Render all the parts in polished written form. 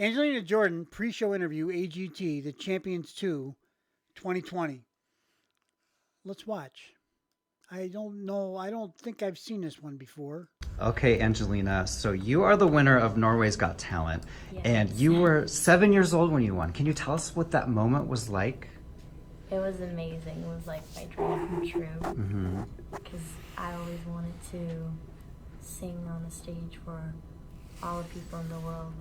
Angelina Jordan pre-show interview AGT The Champions 2 2020. Let's watch. I don't know. I don't think I've seen this one before. Okay, Angelina, so you are the winner of Norway's Got Talent, Yes. and you were 7 years old when you won. Can you tell us what that moment was like? It was amazing. It was like my dream come true. Because I always wanted to sing on a stage for all the people in the world.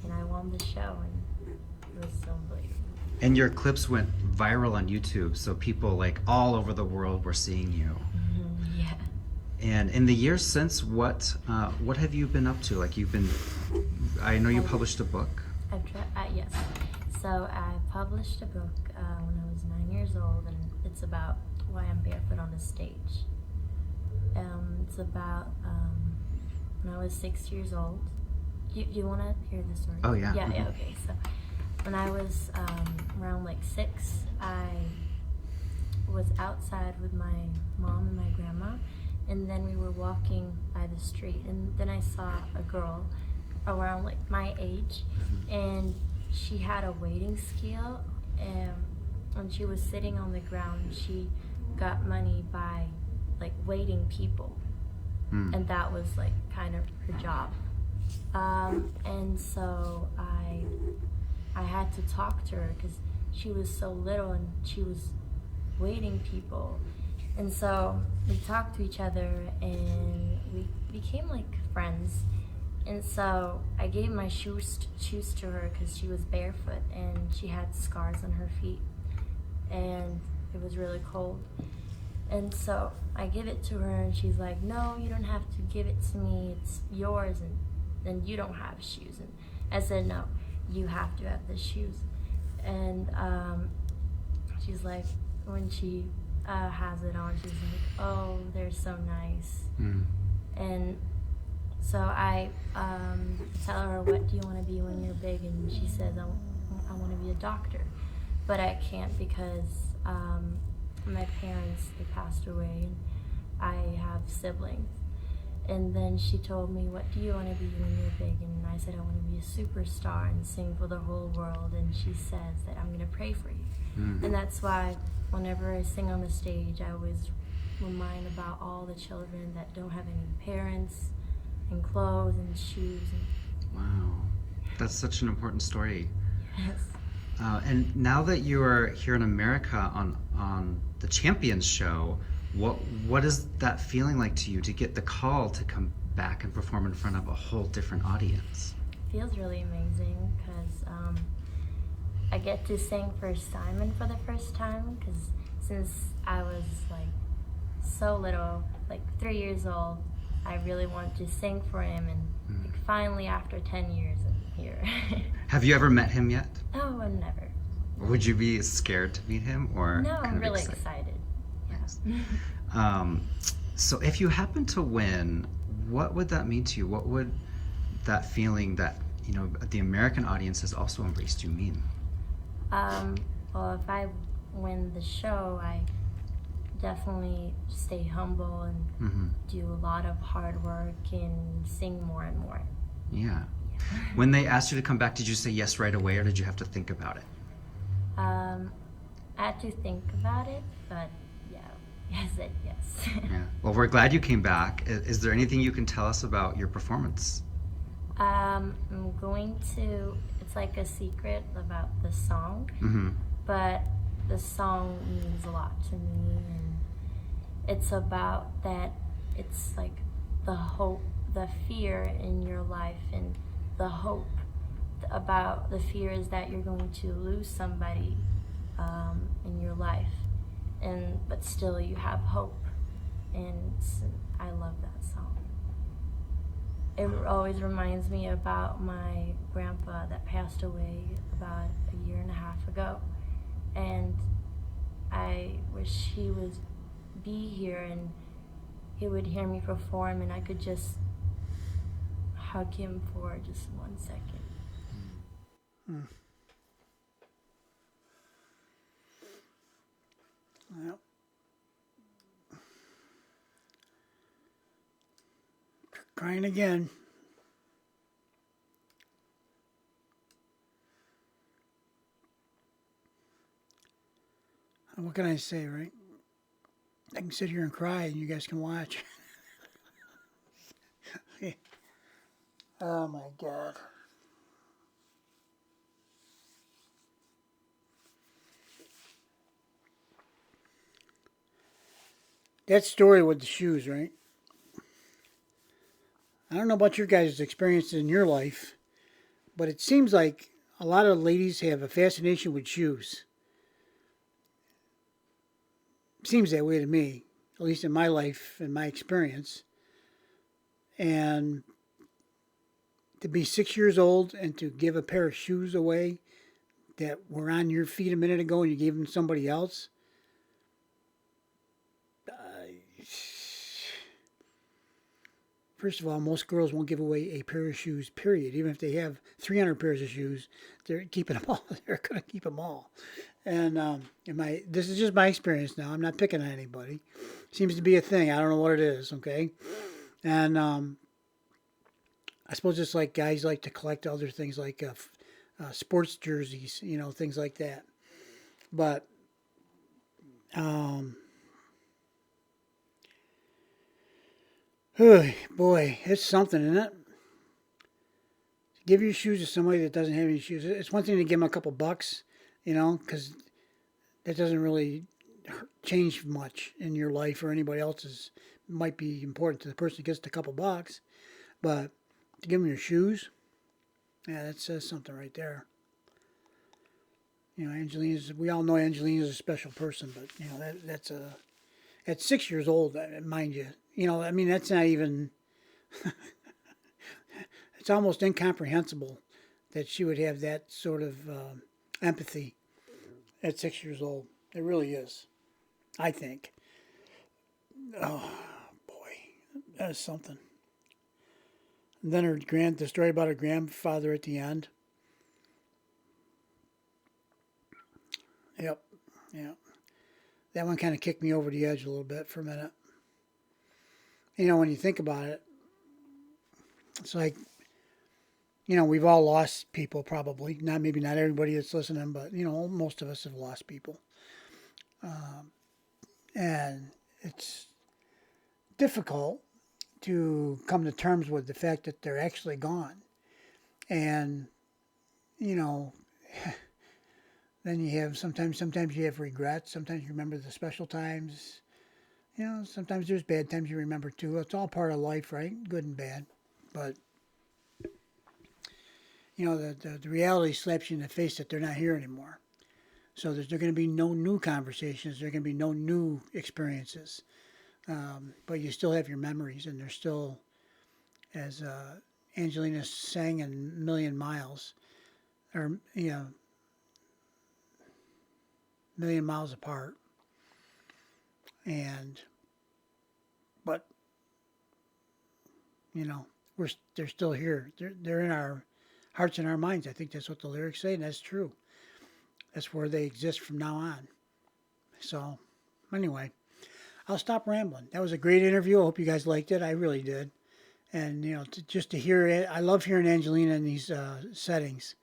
And I won the show, and it was so unbelievable. And your clips went viral on YouTube, so people like all over the world were seeing you. Yeah. And in the years since, what have you been up to? Like I know you published a book. Yes. So I published a book when I was 9 years old, and it's about why I'm barefoot on the stage. It's about when I was 6 years old. You want to hear the story? Oh, yeah. Yeah, okay. So when I was around like 6, I was outside with my mom and my grandma, and then we were walking by the street, and then I saw a girl around like my age, and she had a waiting scale, and she was sitting on the ground, and she got money by like waiting people, and that was like kind of her job. And so I had to talk to her because she was so little and she was waiting people. And so we talked to each other and we became like friends. And so I gave my shoes to her because she was barefoot and she had scars on her feet and it was really cold. And so I give it to her and she's like, no, you don't have to give it to me, it's yours, and then you don't have shoes. And I said, no, you have to have the shoes. And she's like, when she has it on, she's like, oh, they're so nice. And so I tell her, what do you want to be when you're big? And she says, I want to be a doctor. But I can't because my parents, they passed away, and I have siblings. And then she told me, what do you want to be when you're big? And I said, I want to be a superstar and sing for the whole world. And she says that I'm going to pray for you. And that's why whenever I sing on the stage, I always remind about all the children that don't have any parents and clothes and shoes. Wow, that's such an important story. Yes. And now that you are here in America on the Champions show, what is that feeling like to you to get the call to come back and perform in front of a whole different audience? It feels really amazing because I get to sing for Simon for the first time, because since I was like so little, like 3 years old, I really wanted to sing for him, and like, finally after 10 years I'm here. Have you ever met him yet? Oh, I've never. Would you be scared to meet him, or No, kind I'm of really excited. Yeah. So if you happen to win, what would that mean to you? What would that feeling that, you know, the American audience has also embraced you mean? Well, if I win the show, I definitely stay humble and do a lot of hard work and sing more and more. Yeah. When they asked you to come back, did you say yes right away, or did you have to think about it? I had to think about it, but yeah, I said yes. Yeah. Well, we're glad you came back. Is there anything you can tell us about your performance? I'm going to, it's like a secret about the song, but the song means a lot to me, and it's about that, it's like the hope, the fear in your life, and the hope about the fear is that you're going to lose somebody in your life, but still you have hope, and I love that song. It always reminds me about my grandpa that passed away about 1.5 years ago, and I wish he would be here and he would hear me perform and I could just hug him for just 1 second. Yep. Crying again. what can I say, right? I can sit here and cry and you guys can watch. Oh my God. That story with the shoes, right? I don't know about your guys' experiences in your life, but it seems like a lot of ladies have a fascination with shoes. Seems that way to me, at least in my life and my experience. And to be 6 years old and to give a pair of shoes away that were on your feet a minute ago and you gave them to somebody else. First of all, most girls won't give away a pair of shoes, period. Even if they have 300 pairs of shoes, they're keeping them all. They're going to keep them all. And this is just my experience now. I'm not picking on anybody. Seems to be a thing. I don't know what it is, okay? And I suppose it's like guys like to collect other things like sports jerseys, things like that. But boy, it's something, isn't it? Give your shoes to somebody that doesn't have any shoes. It's one thing to give them a couple bucks, because that doesn't really change much in your life or anybody else's. It might be important to the person who gets a couple bucks, but to give them your shoes, yeah, that says something right there. We all know Angelina's a special person, but that's at 6 years old, mind you. That's not even. It's almost incomprehensible that she would have that sort of empathy at 6 years old. It really is, I think. Oh boy, that is something. And then the story about her grandfather at the end. Yep. That one kind of kicked me over the edge a little bit for a minute. When you think about it, it's like, we've all lost people probably. Maybe not everybody that's listening, but, most of us have lost people. And it's difficult to come to terms with the fact that they're actually gone. And, then you have sometimes you have regrets. Sometimes you remember the special times. Sometimes there's bad times you remember too. It's all part of life, right? Good and bad. But, the reality slaps you in the face that they're not here anymore. So there's going to be no new conversations. There are going to be no new experiences. But you still have your memories, and they're still, as Angelina sang in Million Miles, or, million miles apart. But they're still here. They're in our hearts and our minds. I think that's what the lyrics say, and that's true. That's where they exist from now on. So, anyway, I'll stop rambling. That was a great interview. I hope you guys liked it. I really did. And just to hear it, I love hearing Angelina in these settings,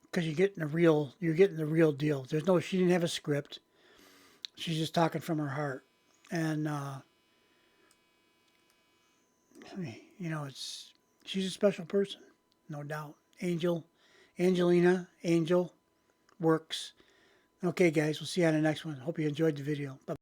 because you're getting the real deal. She didn't have a script. She's just talking from her heart. And, she's a special person, no doubt. Angelina, Angel, works. Okay, guys, we'll see you on the next one. Hope you enjoyed the video. Bye.